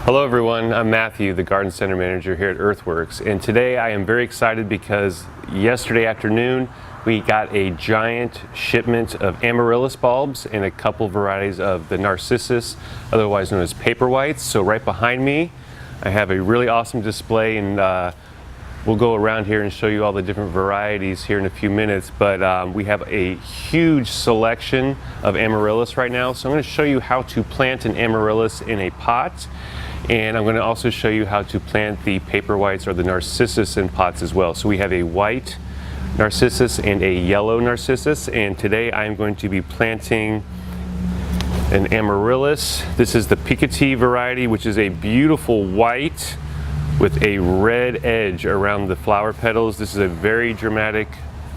Hello everyone, I'm Matthew, the Garden Center Manager here at Earthworks, and today I am very excited because yesterday afternoon we got a giant shipment of Amaryllis bulbs and a couple varieties of the narcissus, otherwise known as paperwhites. So right behind me I have a really awesome display, and we'll go around here and show you all the different varieties here in a few minutes, but we have a huge selection of Amaryllis right now. So I'm going to show you how to plant an Amaryllis in a pot, and I'm going to also show you how to plant the paperwhites or the narcissus in pots as well. So we have a white narcissus and a yellow narcissus, and today I'm going to be planting an Amaryllis. This is the Picotee variety, which is a beautiful white with a red edge around the flower petals. This is a very dramatic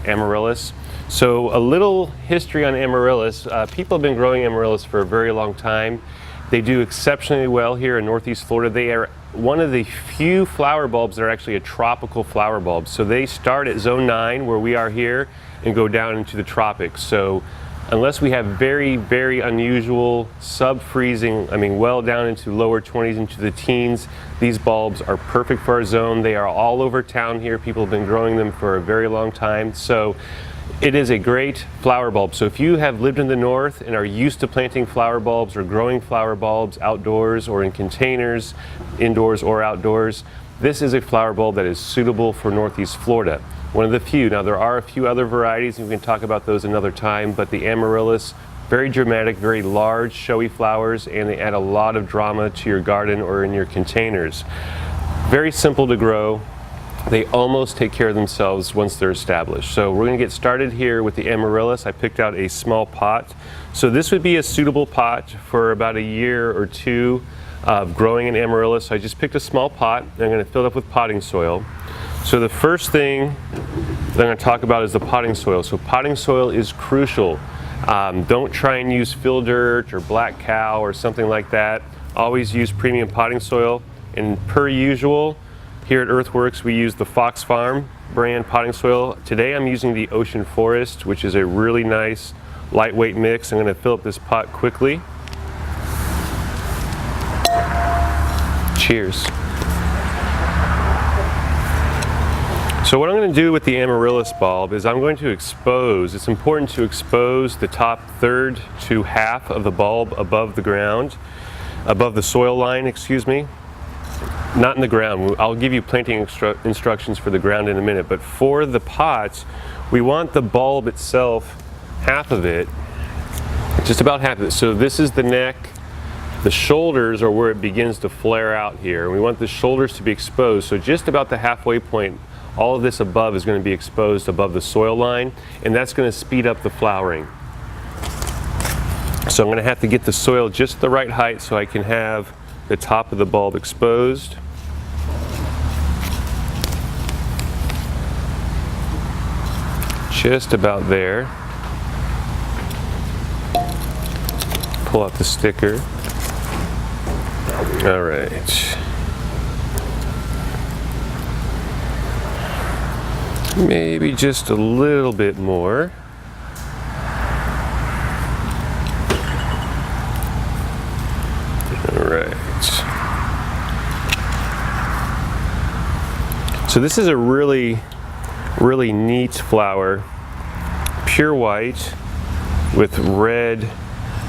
Amaryllis. So a little history on Amaryllis. People have been growing Amaryllis for a very long time. They do exceptionally well here in Northeast Florida. They are one of the few flower bulbs that are actually a tropical flower bulb. So they start at zone 9 where we are here and go down into the tropics. So unless we have very, very unusual sub-freezing, well down into lower 20s, into the teens, these bulbs are perfect for our zone. They are all over town here. People have been growing them for a very long time. So it is a great flower bulb. So if you have lived in the north and are used to planting flower bulbs or growing flower bulbs outdoors or in containers, indoors or outdoors, this is a flower bulb that is suitable for Northeast Florida. One of the few. Now there are a few other varieties, and we can talk about those another time, but the Amaryllis, very dramatic, very large, showy flowers, and they add a lot of drama to your garden or in your containers. Very simple to grow. They almost take care of themselves once they're established. So we're going to get started here with the Amaryllis. I picked out a small pot. So this would be a suitable pot for about a year or two of growing an Amaryllis. So I just picked a small pot, and I'm going to fill it up with potting soil. So the first thing that I'm going to talk about is the potting soil. So potting soil is crucial. Don't try and use fill dirt or black cow or something like that. Always use premium potting soil. And per usual, here at Earthworks we use the Fox Farm brand potting soil. Today I'm using the Ocean Forest, which is a really nice lightweight mix. I'm going to fill up this pot quickly. Cheers. So what I'm going to do with the Amaryllis bulb is I'm going to expose, it's important to expose the top third to half of the bulb above the ground, above the soil line, excuse me. Not in the ground. I'll give you planting instructions for the ground in a minute, but for the pot, we want the bulb itself, half of it, just about half of it. So this is the neck. The shoulders are where it begins to flare out here. We want the shoulders to be exposed, so just about the halfway point. All of this above is going to be exposed above the soil line, and that's going to speed up the flowering. So I'm going to have to get the soil just the right height so I can have the top of the bulb exposed. Just about there. Pull out the sticker. All right. Maybe just a little bit more. All right. So this is a really neat flower. Pure white with red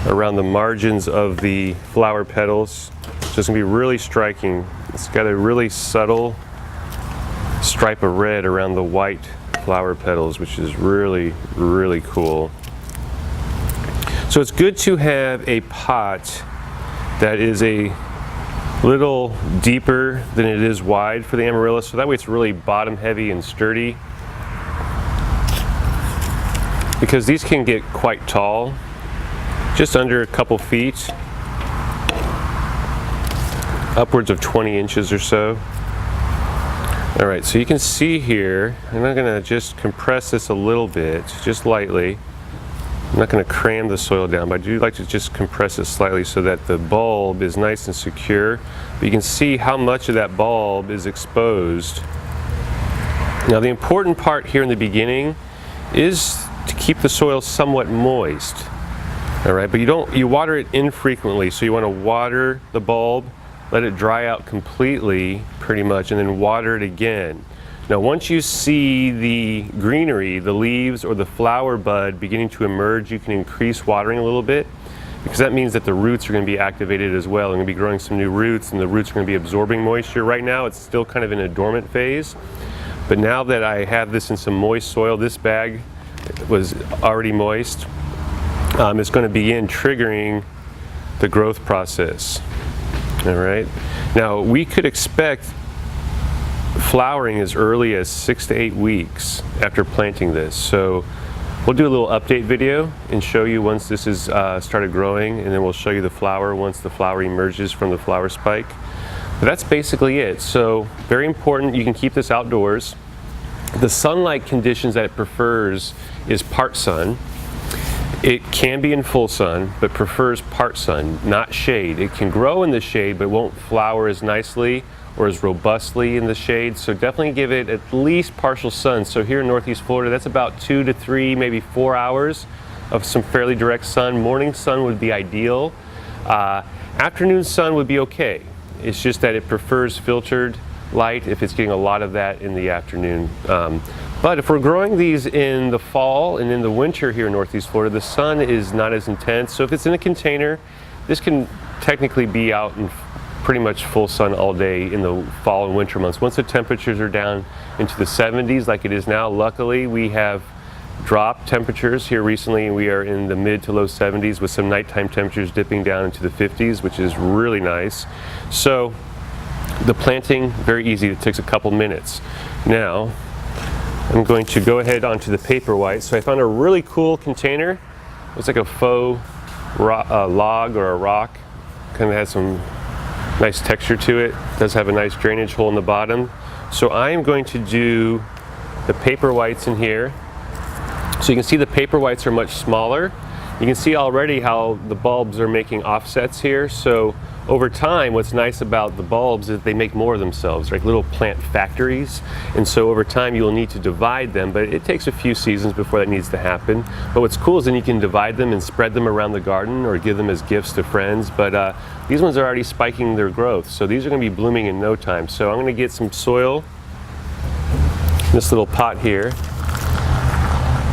around the margins of the flower petals. So it's going to be really striking. It's got a really subtle stripe of red around the white flower petals, which is really, really cool. So it's good to have a pot that is a little deeper than it is wide for the Amaryllis, so that way it's really bottom heavy and sturdy, because these can get quite tall, just under a couple feet, upwards of 20 inches or so. All right, so you can see here, I'm not going to just compress this a little bit, just lightly. I'm not going to cram the soil down, but I do like to just compress it slightly so that the bulb is nice and secure. But you can see how much of that bulb is exposed. Now the important part here in the beginning is to keep the soil somewhat moist. All right, but you water it infrequently, so you want to water the bulb let it dry out completely pretty much, and then water it again. Now once you see the greenery, the leaves or the flower bud beginning to emerge, you can increase watering a little bit, because that means that the roots are going to be activated as well. They're going to be growing some new roots, and the roots are going to be absorbing moisture. Right now it's still kind of in a dormant phase, but now that I have this in some moist soil, this bag was already moist, it's going to begin triggering the growth process. All right, now we could expect flowering as early as 6 to 8 weeks after planting this. So we'll do a little update video and show you once this is started growing, and then we'll show you the flower once the flower emerges from the flower spike. But that's basically it. So very important, you can keep this outdoors. The sunlight conditions that it prefers is part sun. It can be in full sun, but prefers part sun, not shade. It can grow in the shade, but won't flower as nicely or as robustly in the shade. So definitely give it at least partial sun. So here in Northeast Florida, that's about 2 to 3, maybe 4 hours of some fairly direct sun. Morning sun would be ideal. Afternoon sun would be okay. It's just that it prefers filtered light if it's getting a lot of that in the afternoon. But if we're growing these in the fall and in the winter here in Northeast Florida, the sun is not as intense. So if it's in a container, this can technically be out in pretty much full sun all day in the fall and winter months. Once the temperatures are down into the 70s like it is now, luckily we have dropped temperatures here recently, and we are in the mid to low 70s with some nighttime temperatures dipping down into the 50s, which is really nice. So the planting, very easy, it takes a couple minutes. Now I'm going to go ahead onto the paperwhite. So I found a really cool container. It's like a faux log or a rock, kind of has some nice texture to it. It does have a nice drainage hole in the bottom. So I am going to do the paperwhites in here. So you can see the paperwhites are much smaller. You can see already how the bulbs are making offsets here. So over time, what's nice about the bulbs is they make more of themselves, like little plant factories. And so over time you'll need to divide them, but it takes a few seasons before that needs to happen. But what's cool is then you can divide them and spread them around the garden or give them as gifts to friends. But these ones are already spiking their growth. So these are gonna be blooming in no time. So I'm gonna get some soil in this little pot here.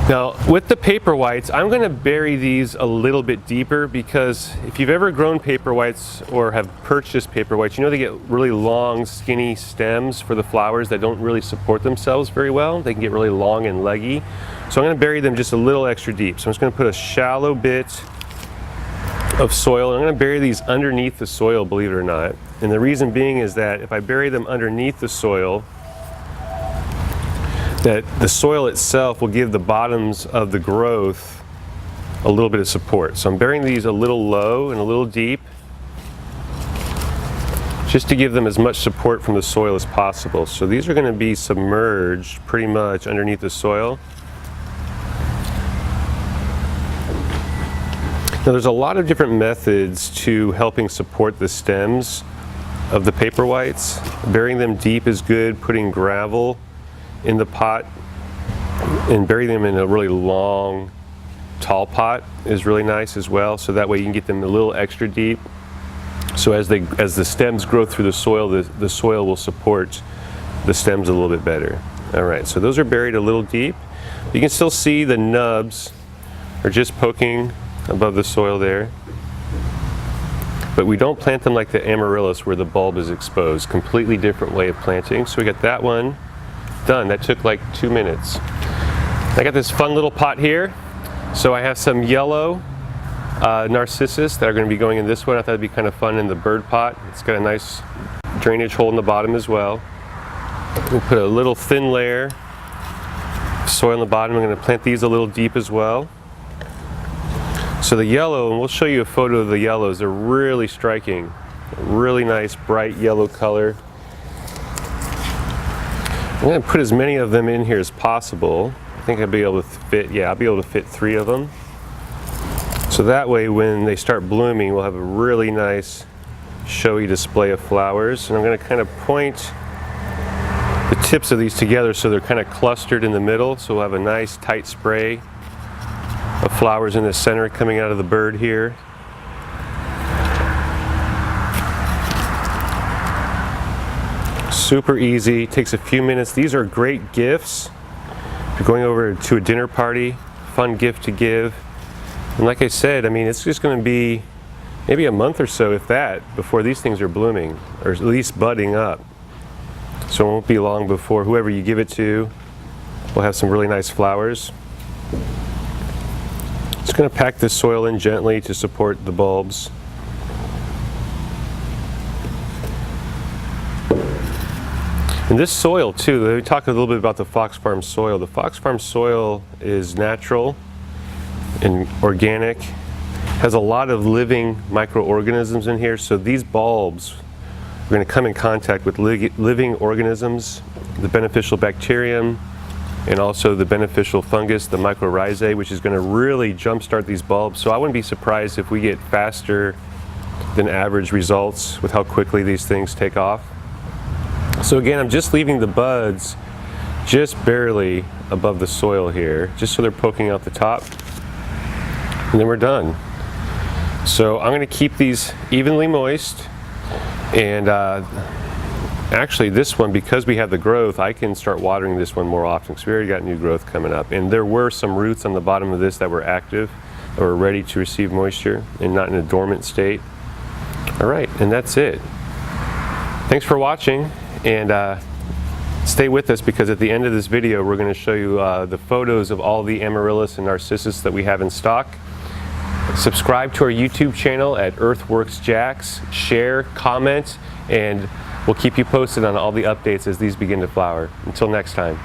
Now with the paperwhites, I'm going to bury these a little bit deeper, because if you've ever grown paperwhites or have purchased paperwhites, you know they get really long skinny stems for the flowers that don't really support themselves very well. They can get really long and leggy. So I'm going to bury them just a little extra deep. So I'm just going to put a shallow bit of soil. I'm going to bury these underneath the soil, believe it or not. And the reason being is that if I bury them underneath the soil, that the soil itself will give the bottoms of the growth a little bit of support. So I'm burying these a little low and a little deep, just to give them as much support from the soil as possible. So these are going to be submerged pretty much underneath the soil. Now there's a lot of different methods to helping support the stems of the paperwhites. Burying them deep is good. Putting gravel in the pot and bury them in a really long, tall pot is really nice as well. So that way you can get them a little extra deep. So as the stems grow through the soil, the soil will support the stems a little bit better. All right, so those are buried a little deep. You can still see the nubs are just poking above the soil there. But we don't plant them like the Amaryllis where the bulb is exposed. Completely different way of planting. So we got that one done. That took like 2 minutes. I got this fun little pot here. So I have some yellow narcissus that are going to be going in this one. I thought it'd be kind of fun in the bird pot. It's got a nice drainage hole in the bottom as well. We'll put a little thin layer of soil in the bottom. I'm going to plant these a little deep as well. So the yellow, and we'll show you a photo of the yellows, they're really striking. Really nice bright yellow color. I'm going to put as many of them in here as possible. I think I'll be able to fit, I'll be able to fit 3 of them. So that way when they start blooming, we'll have a really nice showy display of flowers. And I'm going to kind of point the tips of these together so they're kind of clustered in the middle. So we'll have a nice tight spray of flowers in the center coming out of the bird here. Super easy, takes a few minutes. These are great gifts. If you're going over to a dinner party, fun gift to give. And like I said, I mean, it's just going to be maybe a month or so, if that, before these things are blooming, or at least budding up. So it won't be long before whoever you give it to will have some really nice flowers. Just going to pack this soil in gently to support the bulbs. And this soil too, let me talk a little bit about the Fox Farm soil. The Fox Farm soil is natural and organic, has a lot of living microorganisms in here, so these bulbs are going to come in contact with living organisms, the beneficial bacterium, and also the beneficial fungus, the mycorrhizae, which is going to really jumpstart these bulbs. So I wouldn't be surprised if we get faster than average results with how quickly these things take off. So again, I'm just leaving the buds just barely above the soil here, just so they're poking out the top, and then we're done. So I'm going to keep these evenly moist, and actually this one, because we have the growth, I can start watering this one more often because we already got new growth coming up. And there were some roots on the bottom of this that were active, that were ready to receive moisture and not in a dormant state. All right, and that's it. Thanks for watching, and stay with us, because at the end of this video we're going to show you the photos of all the Amaryllis and Narcissus that we have in stock. Subscribe to our YouTube channel at Earthworks Jax, share, comment, and we'll keep you posted on all the updates as these begin to flower. Until next time.